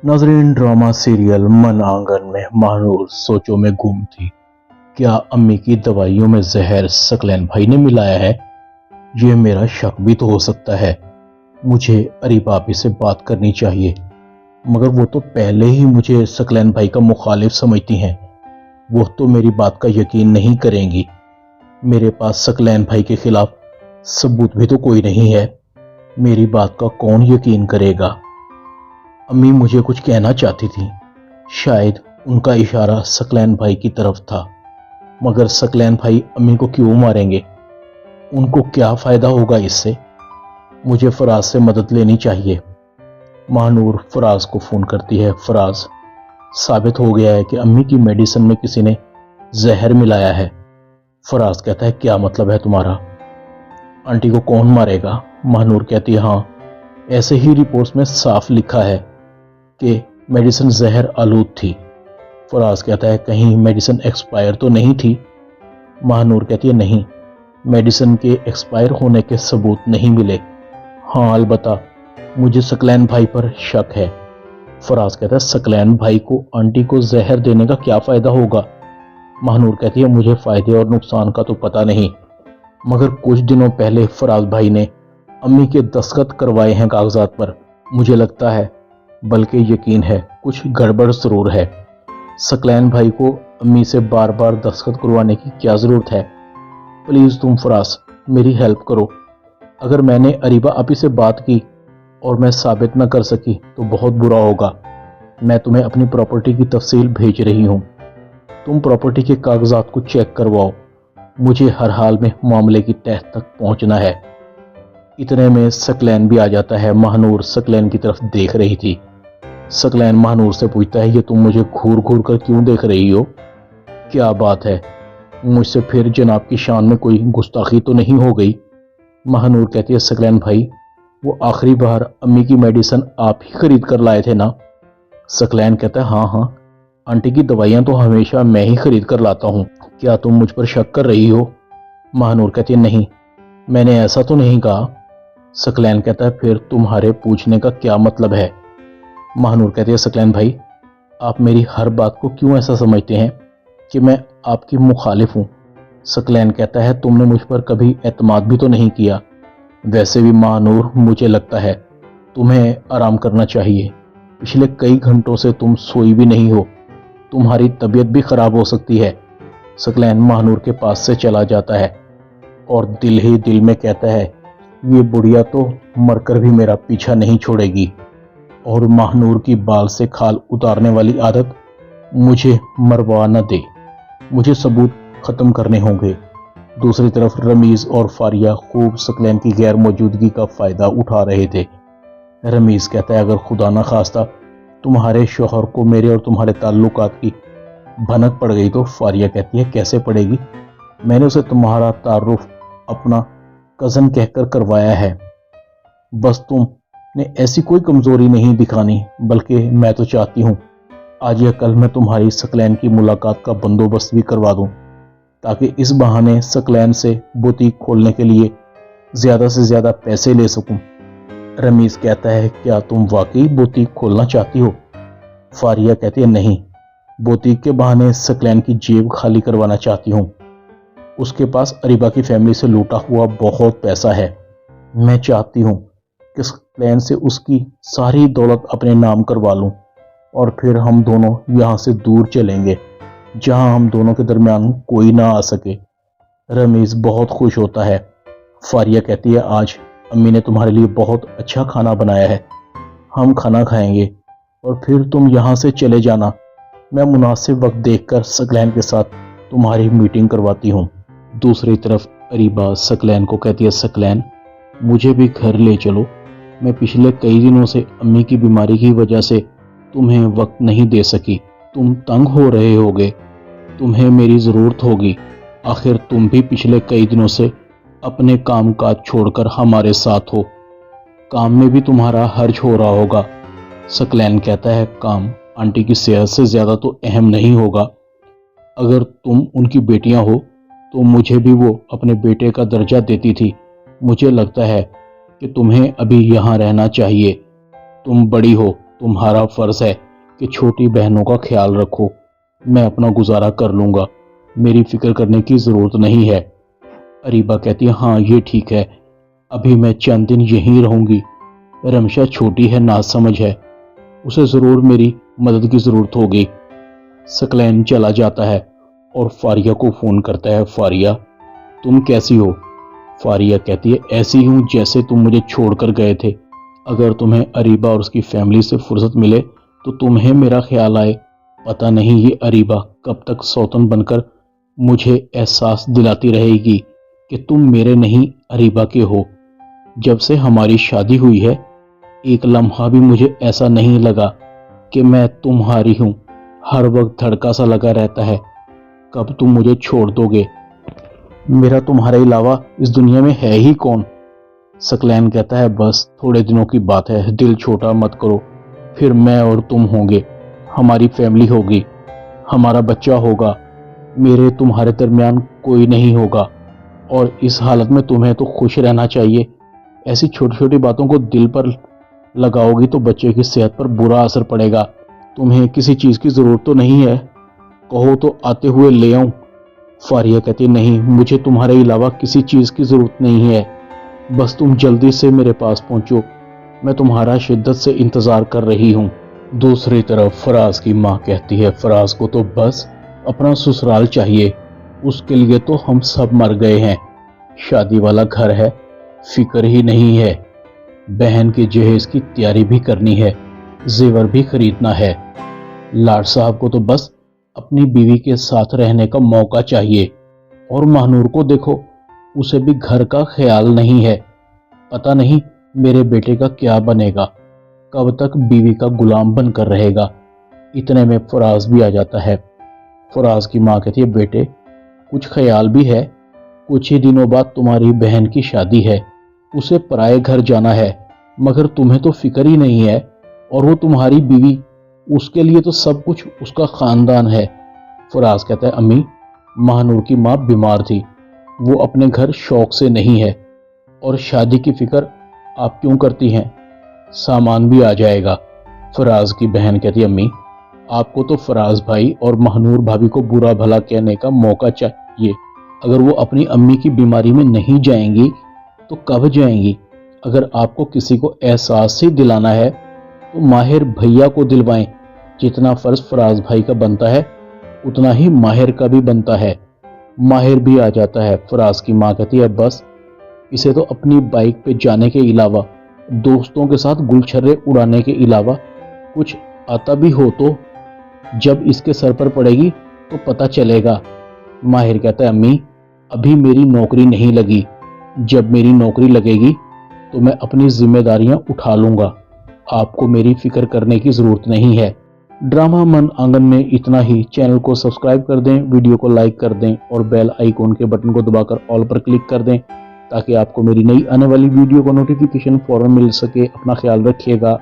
नाजरीन, drama serial मन आंगन में महानूर सोचों में गुम थी। क्या अम्मी की दवाइयों में जहर सकलैन भाई ने मिलाया है? ये मेरा शक भी तो हो सकता है। मुझे अरीबा आपी से बात करनी चाहिए, मगर वो तो पहले ही मुझे सकलैन भाई का मुखालिफ समझती हैं। वो तो मेरी बात का यकीन नहीं करेंगी। मेरे पास सकलैन भाई के खिलाफ सबूत भी तो कोई नहीं है। मेरी बात का कौन यकीन करेगा? अम्मी मुझे कुछ कहना चाहती थी। शायद उनका इशारा सकलैन भाई की तरफ था, मगर सकलैन भाई अम्मी को क्यों मारेंगे? उनको क्या फायदा होगा इससे? मुझे फराज से मदद लेनी चाहिए। महानूर फराज को फोन करती है। फराज, साबित हो गया है कि अम्मी की मेडिसिन में किसी ने जहर मिलाया है। फराज कहता है, क्या मतलब है तुम्हारा? आंटी को कौन मारेगा? महानूर कहती है, हाँ, ऐसे ही रिपोर्ट्स में साफ लिखा है कि मेडिसिन जहर आलूद थी। फराज कहता है, कहीं मेडिसिन एक्सपायर तो नहीं थी? महानूर कहती है, नहीं, मेडिसिन के एक्सपायर होने के सबूत नहीं मिले। हाँ, अलबत्ता मुझे सकलैन भाई पर शक है। फराज कहता है, सकलैन भाई को आंटी को जहर देने का क्या फायदा होगा? महानूर कहती है, मुझे फायदे और नुकसान का तो पता नहीं, मगर कुछ दिनों पहले फराज भाई ने अम्मी के दस्तखत करवाए हैं कागजात पर। मुझे लगता है, बल्कि यकीन है, कुछ गड़बड़ जरूर है। सकलैन भाई को अम्मी से बार बार दस्तखत करवाने की क्या जरूरत है? प्लीज तुम फराज मेरी हेल्प करो। अगर मैंने अरीबा आपी से बात की और मैं साबित न कर सकी तो बहुत बुरा होगा। मैं तुम्हें अपनी प्रॉपर्टी की तफसील भेज रही हूँ। तुम प्रॉपर्टी के कागजात को चेक करवाओ। मुझे हर हाल में मामले की तह तक पहुंचना है। इतने में सकलैन भी आ जाता है। महानूर सकलैन की तरफ देख रही थी। सकलैन महानूर से पूछता है, ये तुम मुझे घूर घूर कर क्यों देख रही हो? क्या बात है? मुझसे फिर जनाब की शान में कोई गुस्ताखी तो नहीं हो गई? महानूर कहती है, सकलैन भाई, वो आखिरी बार अम्मी की मेडिसिन आप ही खरीद कर लाए थे ना? सकलैन कहता है, हाँ हाँ, आंटी की दवाइयाँ तो हमेशा मैं ही खरीद कर लाता हूँ। क्या तुम मुझ पर शक कर रही हो? महानूर कहती है, नहीं, मैंने ऐसा तो नहीं कहा। सकलैन कहता है, फिर तुम्हारे पूछने का क्या मतलब है? महानूर कहती है, सकलैन भाई, आप मेरी हर बात को क्यों ऐसा समझते हैं कि मैं आपकी मुखालिफ हूँ? सकलैन कहता है, तुमने मुझ पर कभी एतमाद भी तो नहीं किया। वैसे भी महानूर, मुझे लगता है तुम्हें आराम करना चाहिए। पिछले कई घंटों से तुम सोई भी नहीं हो। तुम्हारी तबीयत भी खराब हो सकती है। सकलैन महानूर के पास से चला जाता है और दिल ही दिल में कहता है, ये बुढ़िया तो मरकर भी मेरा पीछा नहीं छोड़ेगी, और महानूर की बाल से खाल उतारने वाली आदत मुझे मरवा न दे। मुझे सबूत खत्म करने होंगे। दूसरी तरफ रमीज और फारिया खूब सकलैन की गैर मौजूदगी का फायदा उठा रहे थे। रमीज कहता है, अगर खुदा न खास्ता तुम्हारे शोहर को मेरे और तुम्हारे ताल्लुकात की भनक पड़ गई तो? फारिया कहती है, कैसे पड़ेगी? मैंने उसे तुम्हारा तारुफ अपना कजन कहकर करवाया है। बस तुमने ऐसी कोई कमजोरी नहीं दिखानी, बल्कि मैं तो चाहती हूँ आज या कल मैं तुम्हारी सकलैन की मुलाकात का बंदोबस्त भी करवा दूं, ताकि इस बहाने सकलैन से बुटीक खोलने के लिए ज्यादा से ज्यादा पैसे ले सकूं। रमीज कहता है, क्या तुम वाकई बुटीक खोलना चाहती हो? फारिया कहती है, नहीं, बुटीक के बहाने सकलैन की जेब खाली करवाना चाहती हूँ। उसके पास अरीबा की फैमिली से लूटा हुआ बहुत पैसा है। मैं चाहती हूँ कि सकलैन से उसकी सारी दौलत अपने नाम करवा लूं, और फिर हम दोनों यहाँ से दूर चलेंगे, जहां हम दोनों के दरमियान कोई ना आ सके। रमीज बहुत खुश होता है। फारिया कहती है, आज अम्मी ने तुम्हारे लिए बहुत अच्छा खाना बनाया है। हम खाना खाएंगे और फिर तुम यहाँ से चले जाना। मैं मुनासिब वक्त देखकर सकलैन के साथ तुम्हारी मीटिंग करवाती हूँ। दूसरी तरफ अरीबा सकलैन को कहती है, सकलैन, मुझे भी घर ले चलो। मैं पिछले कई दिनों से अम्मी की बीमारी की वजह से तुम्हें वक्त नहीं दे सकी। तुम तंग हो रहे होगे, तुम्हें मेरी ज़रूरत होगी। आखिर तुम भी पिछले कई दिनों से अपने काम काज छोड़कर हमारे साथ हो। काम में भी तुम्हारा हर्ज हो रहा होगा। सकलैन कहता है, काम आंटी की सेहत से ज़्यादा तो अहम नहीं होगा। अगर तुम उनकी बेटियां हो तो मुझे भी वो अपने बेटे का दर्जा देती थी। मुझे लगता है कि तुम्हें अभी यहाँ रहना चाहिए। तुम बड़ी हो, तुम्हारा फर्ज है कि छोटी बहनों का ख्याल रखो। मैं अपना गुजारा कर लूंगा, मेरी फिक्र करने की जरूरत नहीं है। अरीबा कहती है, हाँ ये ठीक है, अभी मैं चंद दिन यहीं रहूंगी। रमशा छोटी है, नासमझ है, उसे जरूर मेरी मदद की जरूरत होगी। सकलैन चला जाता है और फारिया को फोन करता है। फारिया, तुम कैसी हो? फारिया कहती है, ऐसी हूं जैसे तुम मुझे छोड़कर गए थे। अगर तुम्हें अरीबा और उसकी फैमिली से फुर्सत मिले तो तुम्हें मेरा ख्याल आए। पता नहीं ये अरीबा कब तक सौतन बनकर मुझे एहसास दिलाती रहेगी कि तुम मेरे नहीं अरीबा के हो। जब से हमारी शादी हुई है एक लम्हा भी मुझे ऐसा नहीं लगा कि मैं तुम्हारी हूं। हर वक्त धड़का सा लगा रहता है, कब तुम मुझे छोड़ दोगे? मेरा तुम्हारे अलावा इस दुनिया में है ही कौन? सकलैन कहता है, बस थोड़े दिनों की बात है, दिल छोटा मत करो। फिर मैं और तुम होंगे, हमारी फैमिली होगी, हमारा बच्चा होगा। मेरे तुम्हारे दरमियान कोई नहीं होगा और इस हालत में तुम्हें तो खुश रहना चाहिए। ऐसी छोटी छोटी बातों को दिल पर लगाओगी तो बच्चे की सेहत पर बुरा असर पड़ेगा। तुम्हें किसी चीज की जरूरत तो नहीं है, कहो तो आते हुए ले आऊं? फारिया कहती, नहीं, मुझे तुम्हारे अलावा किसी चीज की जरूरत नहीं है, बस तुम जल्दी से मेरे पास पहुंचो, मैं तुम्हारा शिद्दत से इंतजार कर रही हूं। दूसरी तरफ फराज की माँ कहती है, फराज को तो बस अपना ससुराल चाहिए, उसके लिए तो हम सब मर गए हैं। शादी वाला घर है, फिक्र ही नहीं है। बहन के जहेज की तैयारी भी करनी है, जेवर भी खरीदना है। लाड साहब को तो बस अपनी बीवी के साथ रहने का मौका चाहिए। और महानूर को देखो, उसे भी घर का ख्याल नहीं है। पता नहीं मेरे बेटे का क्या बनेगा, कब तक बीवी का गुलाम बनकर रहेगा। इतने में फराज भी आ जाता है। फराज की माँ कहती है, बेटे कुछ ख्याल भी है, कुछ ही दिनों बाद तुम्हारी बहन की शादी है, उसे पराए घर जाना है, मगर तुम्हें तो फिक्र ही नहीं है। और वो तुम्हारी बीवी, उसके लिए तो सब कुछ उसका खानदान है। फराज कहता है, अम्मी महानूर की माँ बीमार थी, वो अपने घर शौक से नहीं है, और शादी की फिक्र आप क्यों करती हैं, सामान भी आ जाएगा। फराज की बहन कहती है, अम्मी आपको तो फराज भाई और महानूर भाभी को बुरा भला कहने का मौका चाहिए। अगर वो अपनी अम्मी की बीमारी में नहीं जाएंगी तो कब जाएंगी? अगर आपको किसी को एहसास ही दिलाना है तो माहिर भैया को दिलवाएं। जितना फर्ज फराज भाई का बनता है उतना ही माहिर का भी बनता है। माहिर भी आ जाता है। फराज की माँ कहती है, बस इसे तो अपनी बाइक पे जाने के अलावा, दोस्तों के साथ गुलछर्रे उड़ाने के अलावा कुछ आता भी हो तो जब इसके सर पर पड़ेगी तो पता चलेगा। माहिर कहता है, अम्मी अभी मेरी नौकरी नहीं लगी, जब मेरी नौकरी लगेगी तो मैं अपनी जिम्मेदारियां उठा लूंगा, आपको मेरी फिक्र करने की जरूरत नहीं है। ड्रामा मन आंगन में इतना ही। चैनल को सब्सक्राइब कर दें, वीडियो को लाइक कर दें और बेल आइकॉन के बटन को दबाकर ऑल पर क्लिक कर दें ताकि आपको मेरी नई आने वाली वीडियो का नोटिफिकेशन फौरन मिल सके। अपना ख्याल रखिएगा।